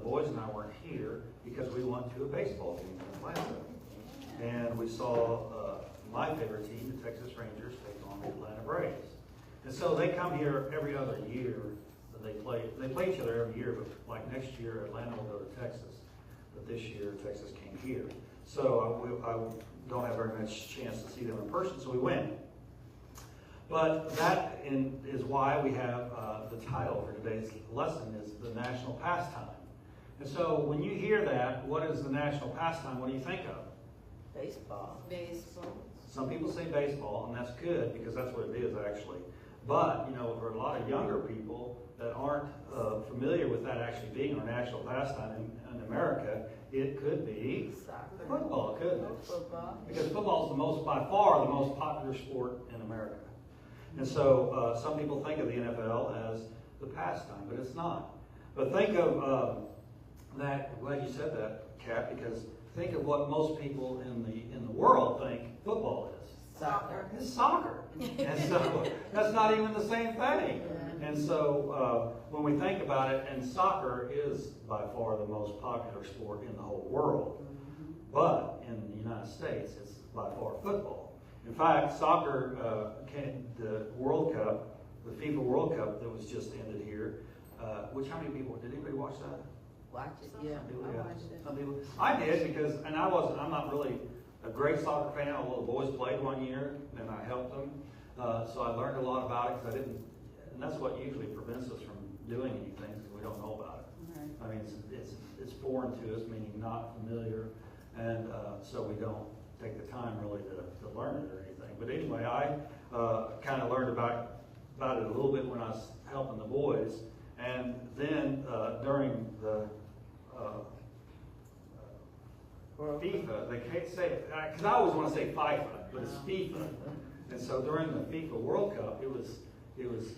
boys and I weren't here because we went to a baseball game in Atlanta. And we saw my favorite team, the Texas Rangers, take on the Atlanta Braves. And so they come here every other year. They play each other every year, but like next year, Atlanta will go to Texas. But this year, Texas came here. So I don't have very much chance to see them in person, so we went. But that is why we have the title for today's lesson is the National Pastime. And so when you hear that, what is the National Pastime? What do you think of? Baseball. Baseball. Some people say baseball, and that's good because that's what it is actually. But, you know, for a lot of younger people that aren't familiar with that actually being our national pastime in America, it could be Soccer. football, couldn't it? Football. Because football is by far the most popular sport in America. And so some people think of the NFL as the pastime, but it's not. But think of that, I'm glad you said that, Kat, because think of what most people in the world think football is. Soccer. It's soccer. And so that's not even the same thing. And so when we think about it, and soccer is by far the most popular sport in the whole world. But in the United States, it's by far football. In fact, soccer, the World Cup, the FIFA World Cup that was just ended here, which how many people, did anybody watch that? Watch it, yeah. I watched it. Some people, I did because, and I'm not really a great soccer fan, although the boys played one year and I helped them. So I learned a lot about it because I didn't, and that's what usually prevents us from doing anything because we don't know about it. Right. I mean, it's foreign to us, meaning not familiar, and so we don't take the time really to learn it or anything. But anyway, I kind of learned about it a little bit when I was helping the boys, and then during the FIFA, they can't say it, because I always want to say FIFA, but it's FIFA. And so during the FIFA World Cup, it was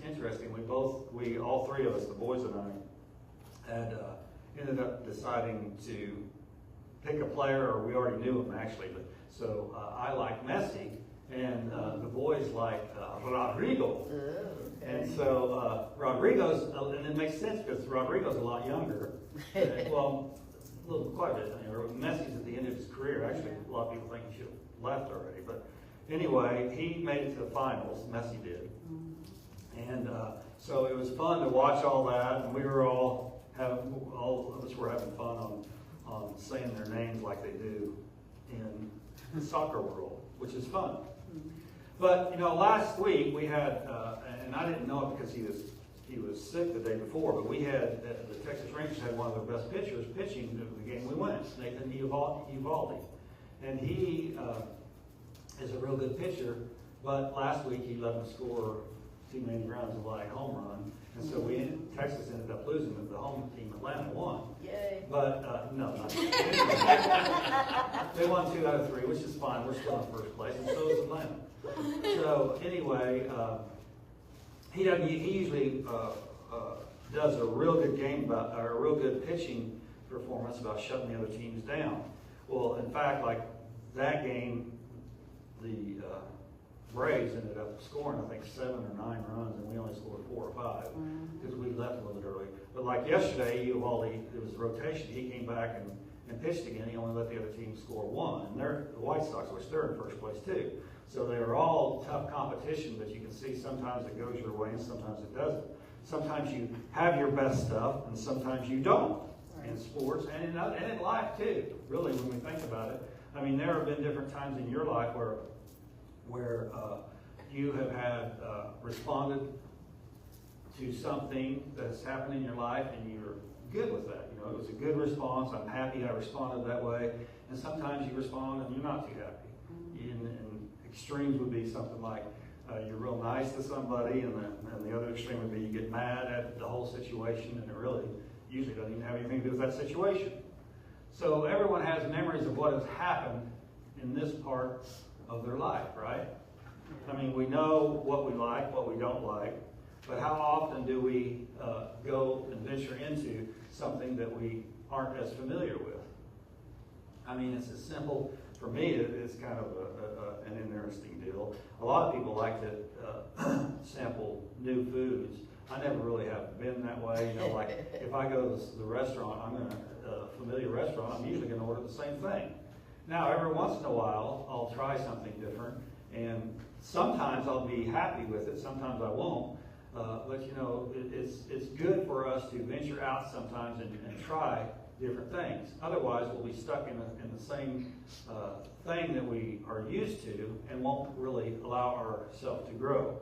interesting. We all three of us, the boys and I, had ended up deciding to pick a player, or we already knew him actually. But so I like Messi, and the boys like Rodrigo. And so Rodrigo's, and it makes sense because Rodrigo's a lot younger. Well, quite a bit. You know, Messi's at the end of his career. Actually, a lot of people think he should have left already. But anyway, he made it to the finals. Messi did. And so it was fun to watch all that. And we were all of us were having fun on saying their names like they do in the soccer world, which is fun. But, you know, last week we had, and I didn't know it because he was sick the day before, but we had, the Texas Rangers had one of their best pitchers pitching the game we went, Nathan Eovaldi. And he is a real good pitcher, but last week he let him score too many runs and like home run. And so Texas ended up losing, but the home team, Atlanta, won. Yay. But, no, not they won 2 out of 3, which is fine. We're still in first place, and so is Atlanta. So anyway, he usually does a real good game or a real good pitching performance about shutting the other teams down. Well, in fact, like that game, the Braves ended up scoring, I think, 7 or 9 runs, and we only scored 4 or 5 because we left a little bit early. But like yesterday, Eovaldi, it was rotation. He came back and pitched again. He only let the other team score 1. And they're the White Sox, which they're in first place too. So they were all tough competition, but you can see sometimes it goes your way and sometimes it doesn't. Sometimes you have your best stuff and sometimes you don't in sports and in life too, really, when we think about it. I mean, there have been different times in your life where you have had responded to something that's happened in your life and you're good with that. You know, it was a good response. I'm happy I responded that way. And sometimes you respond and you're not too happy. And extremes would be something like you're real nice to somebody, and the other extreme would be you get mad at the whole situation, and it really usually doesn't even have anything to do with that situation. So everyone has memories of what has happened in this part of their life, right? I mean, we know what we like, what we don't like, but how often do we go and venture into something that we aren't as familiar with? I mean, it's as simple, for me, it's kind of an interesting deal. A lot of people like to sample new foods. I never really have been that way. You know, like if I go to the restaurant, a familiar restaurant, I'm usually going to order the same thing. Now, every once in a while, I'll try something different, and sometimes I'll be happy with it, sometimes I won't. But you know, it's good for us to venture out sometimes and try different things. Otherwise, we'll be stuck in the same thing that we are used to and won't really allow ourselves to grow.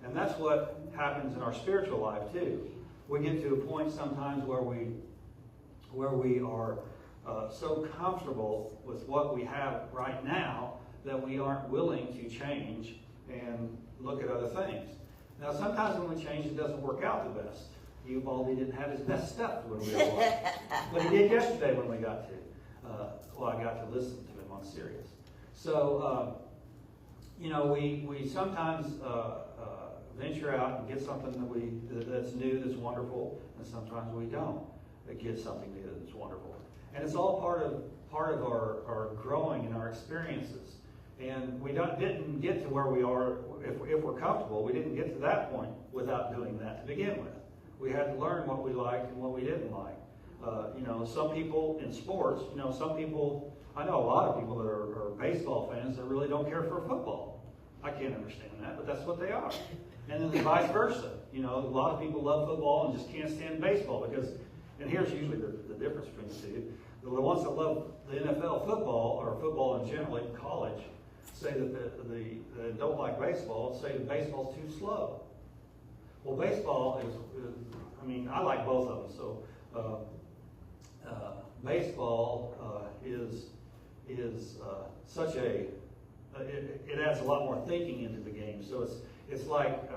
And that's what happens in our spiritual life too. We get to a point sometimes where we are so comfortable with what we have right now that we aren't willing to change and look at other things. Now, sometimes when we change, it doesn't work out the best. Uvalde didn't have his best stuff when we were but he did yesterday when we got to. I got to listen to him on Sirius. So, you know, we sometimes venture out and get something that's new, that's wonderful, and sometimes we don't get something new that's wonderful. And it's all part of our growing and our experiences. And we didn't get to where we are, if we're comfortable, we didn't get to that point without doing that to begin with. We had to learn what we liked and what we didn't like. You know, some people in sports, you know, some people, I know a lot of people that are baseball fans that really don't care for football. I can't understand that, but that's what they are. And then vice versa. You know, a lot of people love football and just can't stand baseball because, and here's usually the difference between the two. The ones that love the NFL football, or football in general, in college, say that don't like baseball, say that baseball's too slow. Well, baseball is I mean, I like both of them. So baseball is such a it adds a lot more thinking into the game. So it's like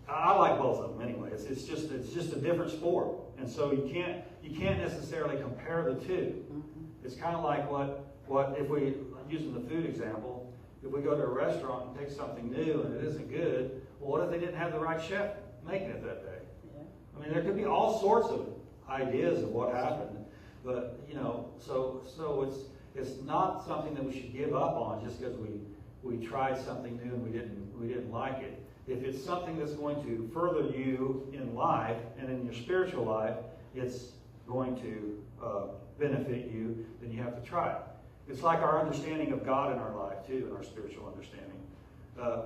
I like both of them anyway. It's just a different sport, and so you can't necessarily compare the two. It's kind of like what if we, using the food example, if we go to a restaurant and take something new and it isn't good, well, what if they didn't have the right chef making it that day? Yeah. I mean, there could be all sorts of ideas of what happened, but you know, so it's not something that we should give up on just because we tried something new and we didn't like it. If it's something that's going to further you in life and in your spiritual life, it's going to benefit you, then you have to try it. It's like our understanding of God in our life too, in our spiritual understanding.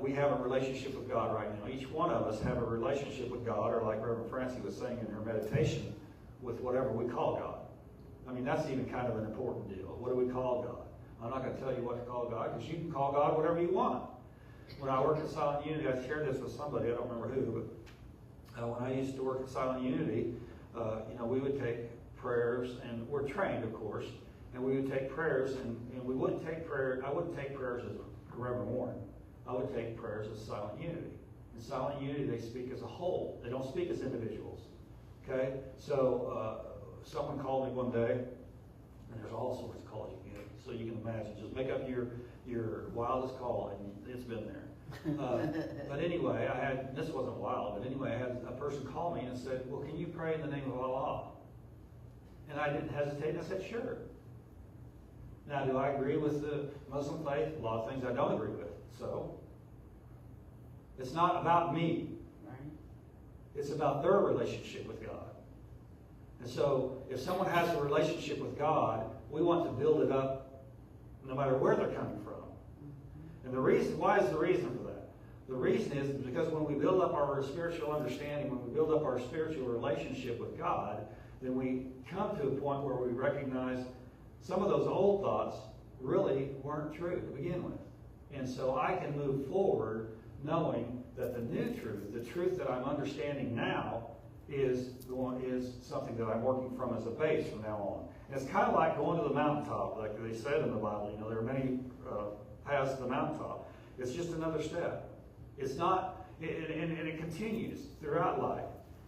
We have a relationship with God right now. Each one of us have a relationship with God, or like Reverend Francie was saying in her meditation, with whatever we call God. I mean, that's even kind of an important deal. What do we call God? I'm not going to tell you what to call God, because you can call God whatever you want. When I worked at Silent Unity, I shared this with somebody, I don't remember who, but when I used to work at Silent Unity, you know, we would take prayers, and we're trained, of course, and we would take prayers, and we wouldn't take prayer. I wouldn't take prayers as Reverend Warren. I would take prayers as Silent Unity. In Silent Unity, they speak as a whole. They don't speak as individuals. Okay? So someone called me one day, and there's all sorts of calls you get. So you can imagine. Just make up your wildest call, and it's been there. But anyway, this wasn't wild, but anyway, I had a person call me and said, well, can you pray in the name of Allah? And I didn't hesitate, and I said, sure. Now, do I agree with the Muslim faith? A lot of things I don't agree with. So, it's not about me. Right. It's about their relationship with God. And so, if someone has a relationship with God, we want to build it up no matter where they're coming from. And the reason, why is the reason for that? The reason is because when we build up our spiritual understanding, when we build up our spiritual relationship with God, then we come to a point where we recognize some of those old thoughts really weren't true to begin with. And so I can move forward knowing that the new truth, the truth that I'm understanding now, is something that I'm working from as a base from now on. And it's kind of like going to the mountaintop, like they said in the Bible. You know, there are many paths to the mountaintop. It's just another step. It's not, and it continues throughout life.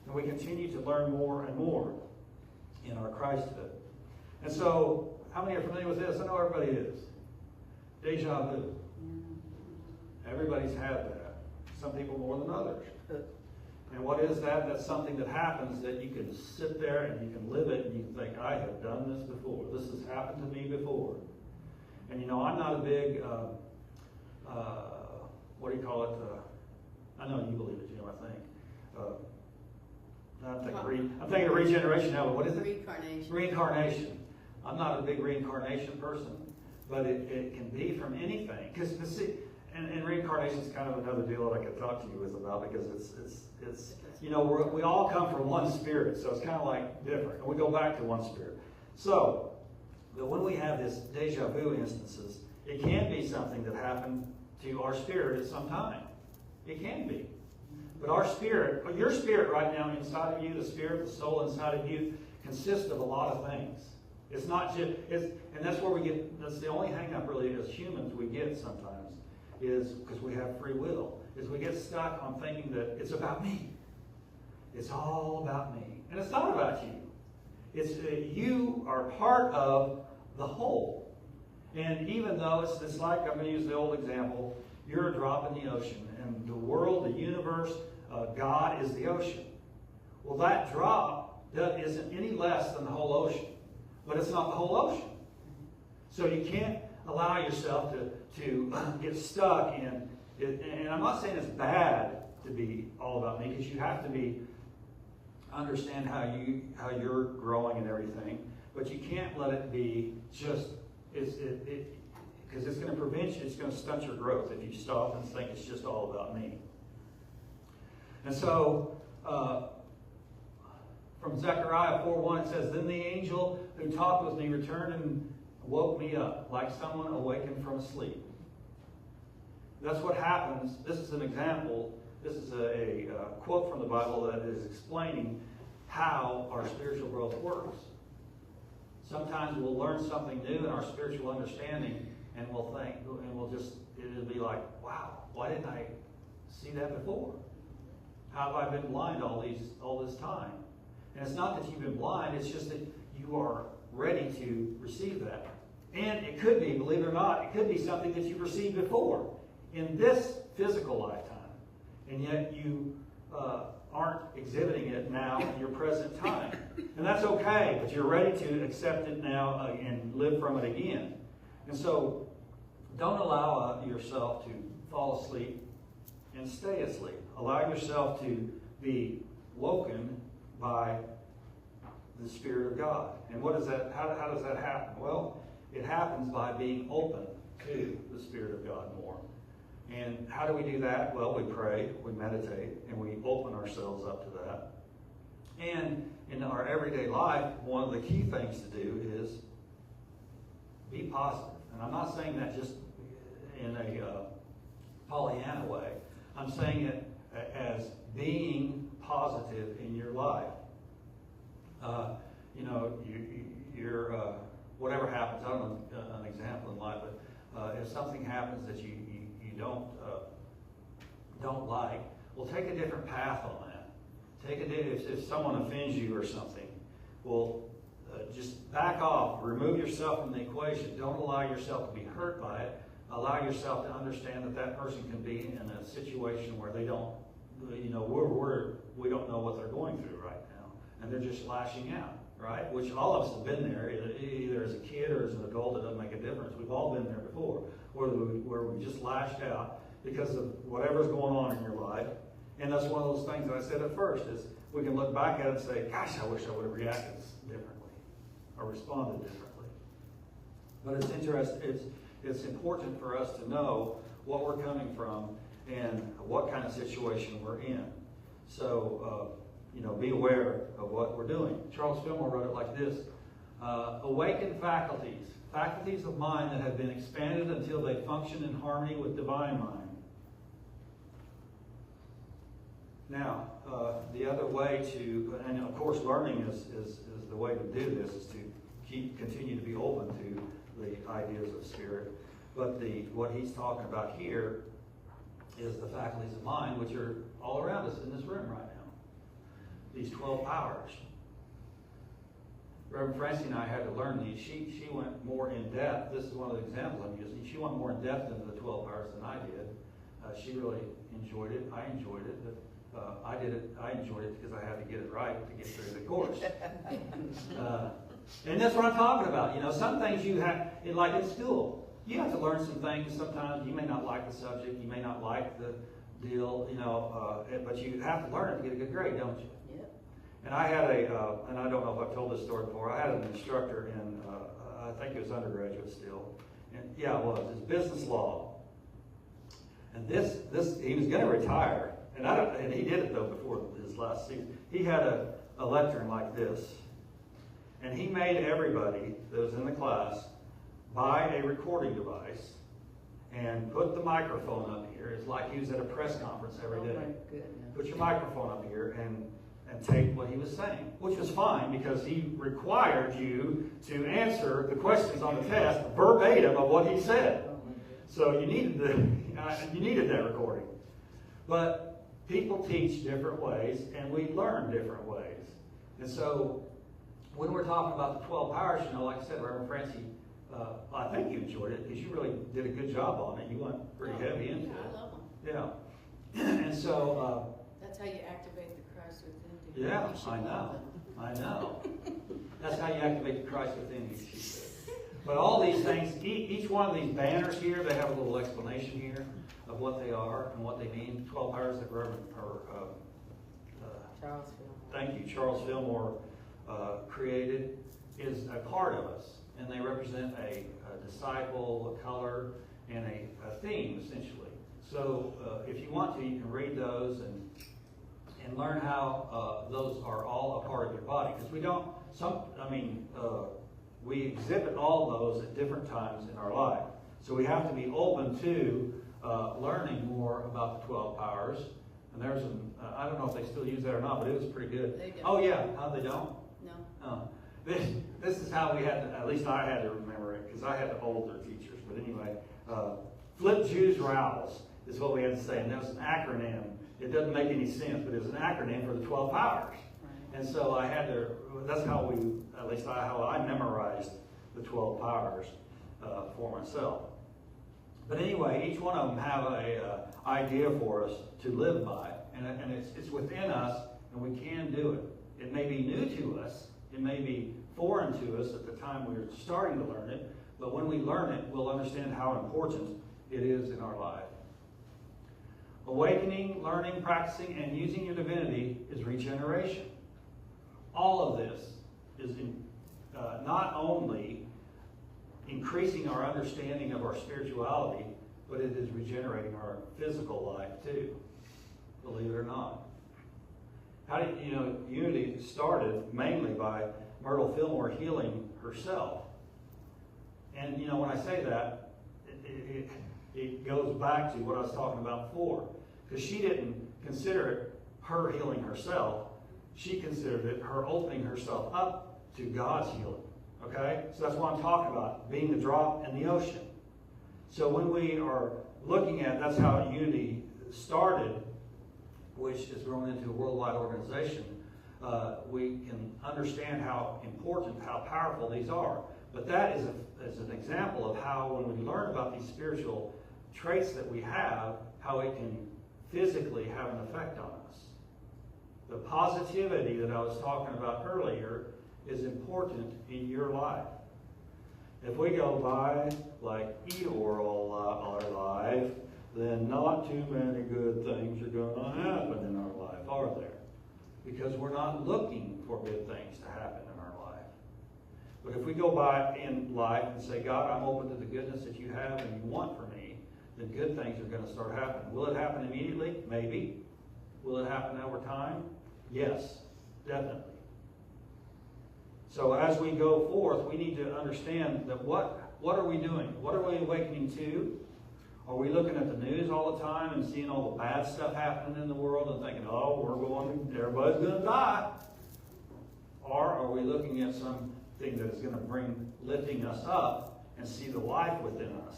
And we continue to learn more and more in our Christhood. And so, how many are familiar with this? I know everybody is. Deja vu. Everybody's had that. Some people more than others. And what is that? That's something that happens that you can sit there and you can live it and you can think, I have done this before. This has happened to me before. And you know, I'm not a big, what do you call it? I know you believe it, Jim, I think. I'm thinking of regeneration now, but what is it? Reincarnation. Reincarnation. I'm not a big reincarnation person, but it can be from anything. Because and reincarnation is kind of another deal that I could talk to you with about, because it's you know, we all come from one spirit, so it's kind of like different, and we go back to one spirit. So, but when we have this deja vu instances, it can be something that happened to our spirit at some time. It can be. But our spirit, your spirit right now inside of you, the spirit, the soul inside of you, consists of a lot of things. It's not just, and that's where we get, that's the only hang up really as humans we get sometimes, is because we have free will, is we get stuck on thinking that it's about me. It's all about me. And it's not about you. It's you are part of the whole. And even though it's like, I'm going to use the old example, you're a drop in the ocean, and the world, the universe, God is the ocean. Well, that drop isn't any less than the whole ocean, but it's not the whole ocean. So you can't allow yourself to get stuck in it. And I'm not saying it's bad to be all about me, because you have to understand how you're growing and everything, but you can't let it be just because it's going to prevent you, it's going to stunt your growth if you stop and think it's just all about me. And so, from Zechariah 4:1 it says, "Then the angel who talked with me returned and woke me up, like someone awakened from sleep." That's what happens. This is an example. This is a quote from the Bible that is explaining how our spiritual growth works. Sometimes we'll learn something new in our spiritual understanding, and we'll think, and it'll be like, wow, why didn't I see that before? How have I been blind all this time? And it's not that you've been blind, it's just that you are ready to receive that. And it could be, believe it or not, it could be something that you've received before in this physical lifetime. And yet you aren't exhibiting it now in your present time. And that's okay, but you're ready to accept it now and live from it again. And so don't allow yourself to fall asleep and stay asleep. Allow yourself to be woken by the Spirit of God. And what is that? How does that happen? Well, it happens by being open to the Spirit of God more. And how do we do that? Well, we pray, we meditate, and we open ourselves up to that. And in our everyday life, one of the key things to do is be positive. And I'm not saying that just in a Pollyanna way. I'm saying it as being positive in your life. You're whatever happens, I don't know an example in life, but if something happens that you don't like, well, take a different path on that. If someone offends you or something, well, just back off, remove yourself from the equation. Don't allow yourself to be hurt by it. Allow yourself to understand that person can be in a situation where they don't, we don't know what they're going through right now, and they're just lashing out, right? Which all of us have been there, either as a kid or as an adult. It doesn't make a difference. We've all been there before, where we just lashed out because of whatever's going on in your life. And that's one of those things that I said at first, is we can look back at it and say, gosh, I wish I would have reacted differently or responded differently. But it's interesting, it's important for us to know what we're coming from and what kind of situation we're in. So, be aware of what we're doing. Charles Fillmore wrote it like this: awaken faculties of mind that have been expanded until they function in harmony with divine mind. Now, the other way to, and of course learning is the way to do this, is to continue to be open to the ideas of spirit. But what he's talking about here is the faculties of mind, which are all around us in this room right now. These 12 powers. Reverend Francie and I had to learn these. She went more in depth. This is one of the examples I'm using. She went more in depth into the 12 powers than I did. She really enjoyed it. I enjoyed it. But I enjoyed it because I had to get it right to get through the course. And that's what I'm talking about. Some things you have, like in school, you have to learn some things. Sometimes you may not like the subject, you may not like the deal, but you have to learn it to get a good grade, don't you? Yep. And I had and I don't know if I've told this story before, I had an instructor in, I think it was undergraduate still. And yeah, it was. It's business law. And he was going to retire. And he did it, though, before his last season. He had a lectern like this. And he made everybody that was in the class buy a recording device and put the microphone up here. It's like he was at a press conference every day. Oh my goodness. Put your microphone up here and tape what he was saying, which was fine because he required you to answer the questions on the test verbatim of what he said. So you needed that recording. But people teach different ways, and we learn different ways. And so when we're talking about the 12 powers, like I said, Reverend Francie, I think you enjoyed it because you really did a good job on it. You went pretty heavy into it. I love them. Yeah. And so... that's how you activate the Christ within you. Yeah, You should I know. love them. I know. That's how you activate the Christ within you, she said. But all these things, each one of these banners here, they have a little explanation here of what they are and what they mean. 12 powers that Reverend, Charles Fillmore. thank you, Charles Fillmore created, is a part of us. And they represent a disciple, a color, and a theme, essentially. So if you want to, you can read those and learn how those are all a part of your body. Because we exhibit all those at different times in our life. So we have to be open to learning more about the 12 powers. And there's I don't know if they still use that or not, but it was pretty good. They don't. Oh yeah, how they don't? No. This is how we had to, at least I had to remember it, because I had the older teachers. But anyway, flip, Jews, rouse is what we had to say. And that was an acronym. It doesn't make any sense, but it was an acronym for the 12 powers. Right. And so I had to, that's how how I memorized the 12 powers for myself. But anyway, each one of them have a idea for us to live by. And it's within us, and we can do it. It may be new to us. It may be foreign to us at the time we're starting to learn it. But when we learn it, we'll understand how important it is in our life. Awakening, learning, practicing, and using your divinity is regeneration. All of this is not only increasing our understanding of our spirituality, but it is regenerating our physical life too, believe it or not. Unity started mainly by Myrtle Fillmore healing herself. And, when I say that, it goes back to what I was talking about before. Because she didn't consider it her healing herself. She considered it her opening herself up to God's healing. Okay? So that's what I'm talking about, being the drop in the ocean. So when we are looking at, that's how Unity started, which has grown into a worldwide organization, we can understand how important, how powerful these are. But that is an example of how when we learn about these spiritual traits that we have, how it can physically have an effect on us. The positivity that I was talking about earlier is important in your life. If we go by like Eeyore all our life, then not too many good things are going to happen in our life, are there? Because we're not looking for good things to happen in our life. But if we go by in life and say, God, I'm open to the goodness that you have and you want for me, then good things are going to start happening. Will it happen immediately? Maybe. Will it happen over time? Yes, definitely. So as we go forth, we need to understand that what are we doing? What are we awakening to? Are we looking at the news all the time and seeing all the bad stuff happening in the world and thinking, everybody's going to die? Or are we looking at something that is going to bring lifting us up and see the life within us?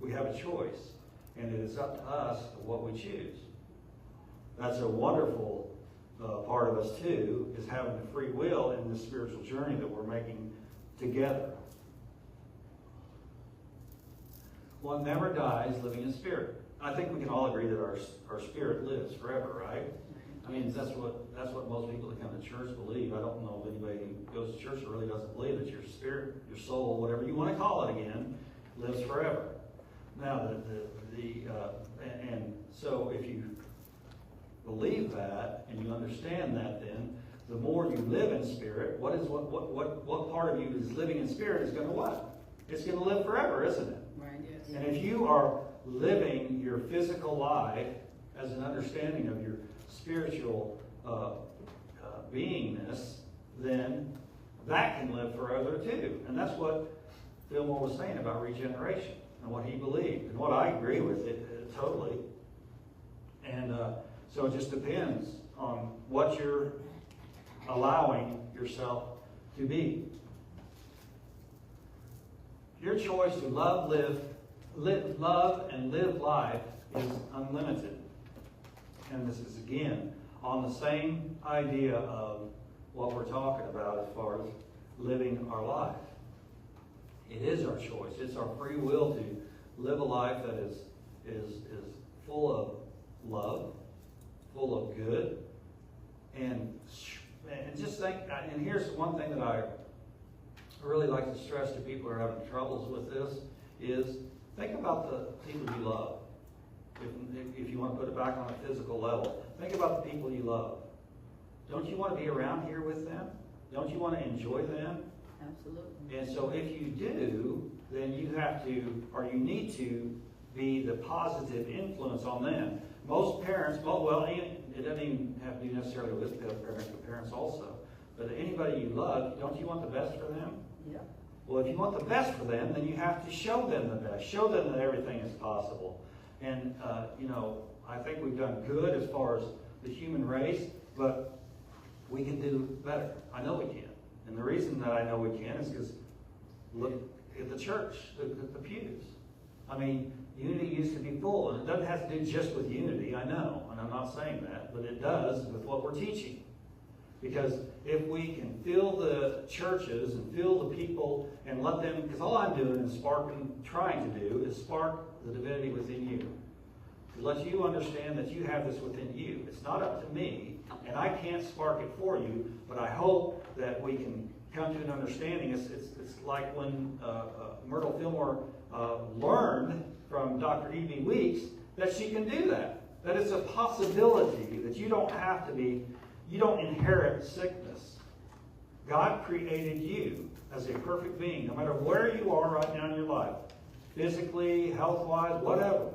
We have a choice, and it is up to us what we choose. That's a wonderful part of us too, is having the free will in this spiritual journey that we're making together. One never dies living in spirit. I think we can all agree that our spirit lives forever, right? I mean, that's what most people that come to church believe. I don't know of anybody who goes to church that really doesn't believe that your spirit, your soul, whatever you want to call it again, lives forever. Now, and so if you believe that and you understand that, then the more you live in spirit, what part of you is living in spirit is going to what? It's going to live forever, isn't it? Right. Yes. And if you are living your physical life as an understanding of your spiritual beingness, then that can live forever too. And that's what Fillmore was saying about regeneration and what he believed, and what I agree with it totally. And so it just depends on what you're allowing yourself to be. Your choice to love and live life is unlimited. And this is again on the same idea of what we're talking about as far as living our life. It is our choice. It's our free will to live a life that is full of love, full of good, and just think. And here's one thing that I really like to stress to people who are having troubles with this is think about the people you love. If you want to put it back on a physical level, think about the people you love. Don't you want to be around here with them? Don't you want to enjoy them? Absolutely. And so if you do, then you have to, or you need to, be the positive influence on them. Most parents, well, it doesn't even have to be necessarily with parents, but parents also. But anybody you love, don't you want the best for them? Yeah. Well, if you want the best for them, then you have to show them the best. Show them that everything is possible. And, I think we've done good as far as the human race, but we can do better. I know we can. And the reason that I know we can is because look at the church, the pews. I mean, unity used to be full. And it doesn't have to do just with unity, I know. And I'm not saying that. But it does with what we're teaching. Because if we can fill the churches and fill the people and let them, because all I'm doing is trying to do is spark the divinity within you. To let you understand that you have this within you. It's not up to me, and I can't spark it for you, but I hope that we can come to an understanding. It's like when Myrtle Fillmore learned from Dr. E.B. Weeks that she can do that. That it's a possibility that you don't have to be, you don't inherit sickness. God created you as a perfect being, no matter where you are right now in your life, physically, health-wise, whatever.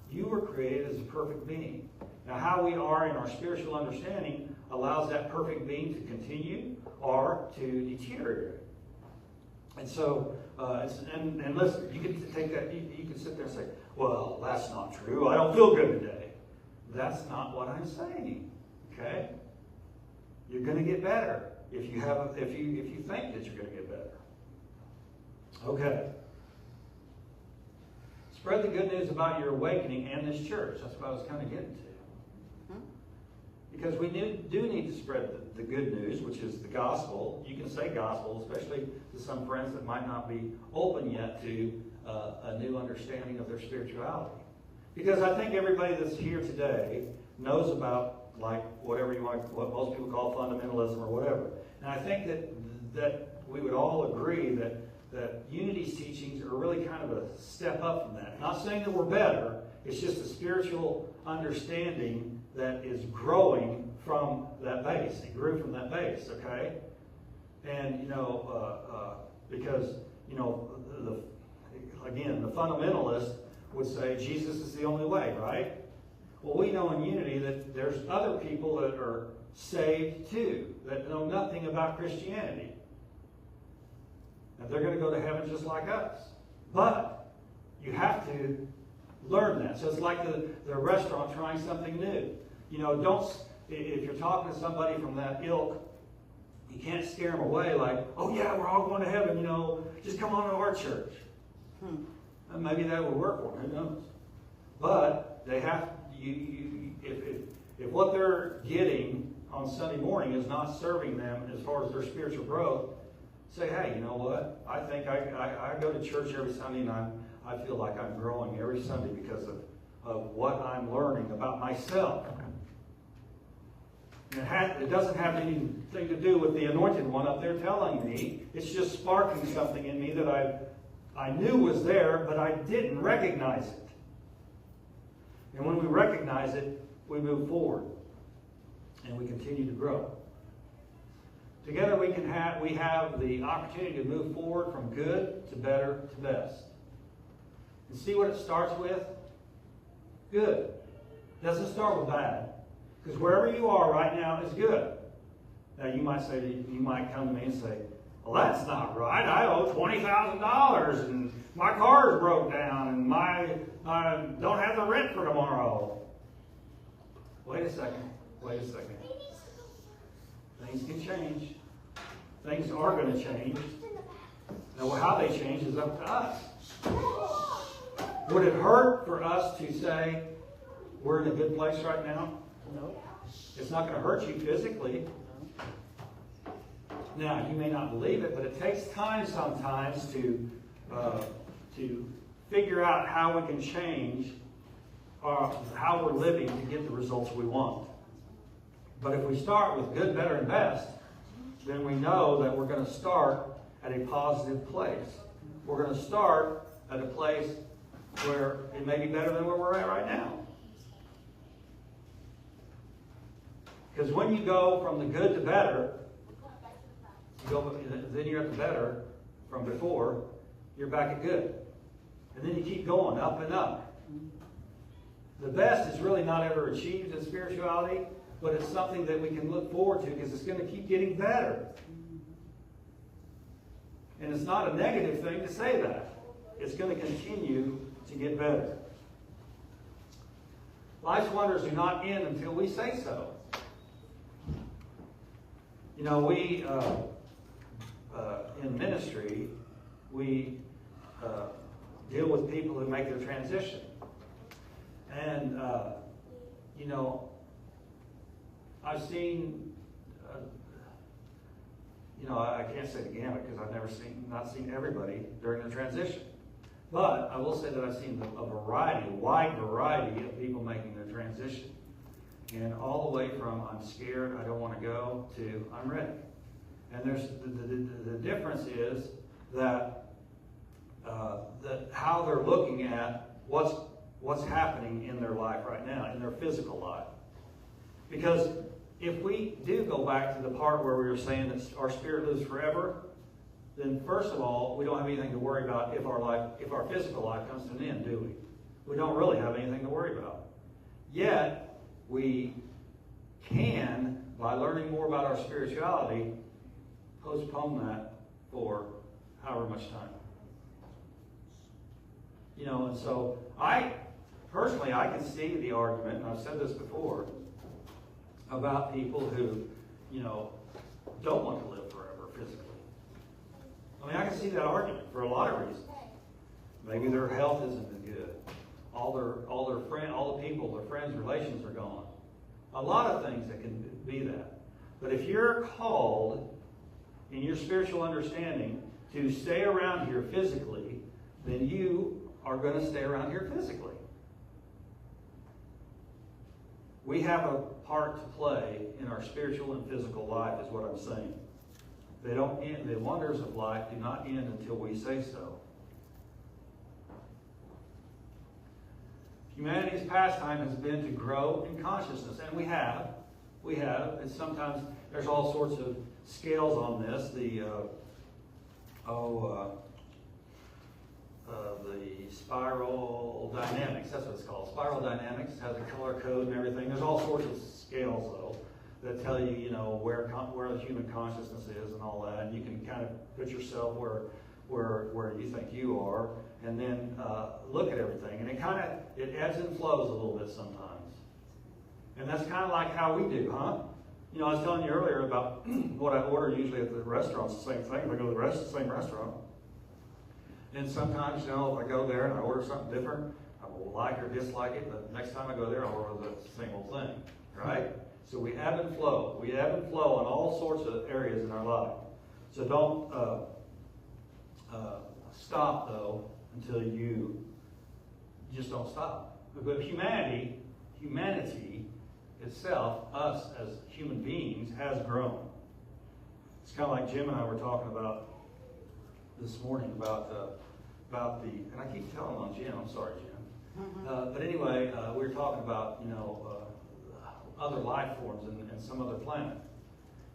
You were created as a perfect being. Now, how we are in our spiritual understanding allows that perfect being to continue or to deteriorate. And so, and listen, you can take that, you can sit there and say, well, that's not true. I don't feel good today. That's not what I'm saying. Okay? You're going to get better if you think that you're going to get better. Okay. Spread the good news about your awakening and this church. That's what I was kind of getting to. Because we do need to spread the good news, which is the gospel. You can say gospel, especially to some friends that might not be open yet to a new understanding of their spirituality. Because I think everybody that's here today knows about, like, whatever you want, what most people call fundamentalism or whatever. And I think that we would all agree that Unity's teachings are really kind of a step up from that. Not saying that we're better, it's just a spiritual understanding that is growing from that base. It grew from that base, okay? And, because, again, the fundamentalist would say Jesus is the only way, right? Well, we know in Unity that there's other people that are saved too, that know nothing about Christianity. And they're going to go to heaven just like us. But you have to learn that. So it's like the restaurant trying something new. If you're talking to somebody from that ilk, you can't scare them away like, oh yeah, we're all going to heaven, just come on to our church. And maybe that would work for them, who knows? But they have, if what they're getting on Sunday morning is not serving them as far as their spiritual growth, say, hey, you know what? I think I go to church every Sunday and I feel like I'm growing every Sunday because of what I'm learning about myself. And it doesn't have anything to do with the anointed one up there telling me. It's just sparking something in me that I knew was there, but I didn't recognize it. And when we recognize it, we move forward. and we continue to grow. Together we have the opportunity to move forward from good to better to best. And see what it starts with? Good. It doesn't start with bad. Because wherever you are right now is good. Now you might come to me and say, well, that's not right. I owe $20,000 and my car's broke down and I don't have the rent for tomorrow. Wait a second. Things can change. Things are going to change. Now, how they change is up to us. Would it hurt for us to say we're in a good place right now? No. It's not going to hurt you physically. Now, you may not believe it, but it takes time sometimes to figure out how we can change how we're living to get the results we want. But if we start with good, better, and best, then we know that we're going to start at a positive place. We're going to start at a place where it may be better than where we're at right now. Because when you go from the good to better, then you're at the better from before, you're back at good. And then you keep going up and up. The best is really not ever achieved in spirituality, but it's something that we can look forward to because it's going to keep getting better. And it's not a negative thing to say that. It's going to continue to get better. Life's wonders do not end until we say so. You know, we, in ministry, we deal with people who make their transition. And, you know, I've seen, you know, I can't say the gamut because I've not seen everybody during the transition. But I will say that I've seen a wide variety of people making their transition. And all the way from I'm scared, I don't want to go, to I'm ready. And there's the difference is that how they're looking at what's happening in their life right now, in their physical life. Because if we do go back to the part where we were saying that our spirit lives forever, then first of all, we don't have anything to worry about if our physical life comes to an end, do we? We don't really have anything to worry about. Yet, we can, by learning more about our spirituality, postpone that for however much time. You know, and so personally, I can see the argument, and I've said this before, about people who, you know, don't want to live forever physically. I mean, I can see that argument for a lot of reasons. Maybe their health isn't as good. All the people, their friends, relations are gone. A lot of things that can be that. But if you're called in your spiritual understanding to stay around here physically, then you are going to stay around here physically. We have a part to play in our spiritual and physical life, is what I'm saying. They don't end. The wonders of life do not end until we say so. Humanity's pastime has been to grow in consciousness, and we have. And sometimes there's all sorts of scales on this. The spiral dynamics, that's what it's called. Spiral dynamics has a color code and everything. There's all sorts of scales, though, that tell you, you know, where the human consciousness is and all that. And you can kind of put yourself where you think you are, and then look at everything. And it ebbs and flows a little bit sometimes. And that's kind of like how we do, huh? You know, I was telling you earlier about what I order usually at the restaurants, the same thing. If I go to the same restaurant. And sometimes, you know, if I go there and I order something different, I will like or dislike it, but next time I go there, I'll order the same old thing, right? So we ebb and flow. We ebb and flow in all sorts of areas in our life. So don't stop, though, until you just don't stop. But humanity itself, us as human beings, has grown. It's kind of like Jim and I were talking about this morning about the, and I keep telling on Jim, I'm sorry, Jim. But anyway, we were talking about, you know, other life forms in some other planet.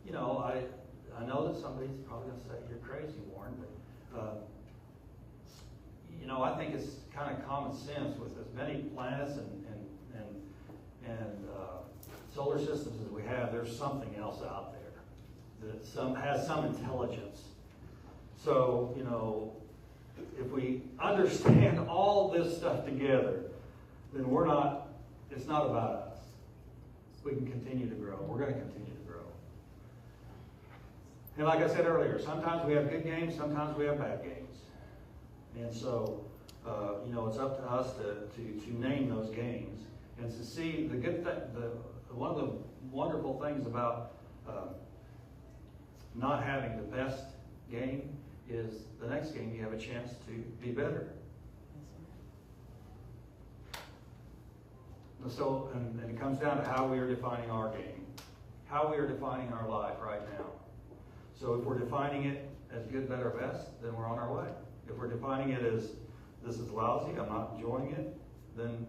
You know, I know that somebody's probably going to say, you're crazy, Warren, but, you know, I think it's kind of common sense with as many planets and solar systems as we have, there's something else out there that has some intelligence. So, you know, if we understand all this stuff together, then it's not about us. We can continue to grow. We're going to continue to grow. And like I said earlier, sometimes we have good games, sometimes we have bad games. And so, you know, it's up to us to name those games and to see the good thing. One of the wonderful things about not having the best game is the next game you have a chance to be better. So, and it comes down to how we are defining our game, how we are defining our life right now. So if we're defining it as good, better, best, then we're on our way. If we're defining it as this is lousy, I'm not enjoying it, then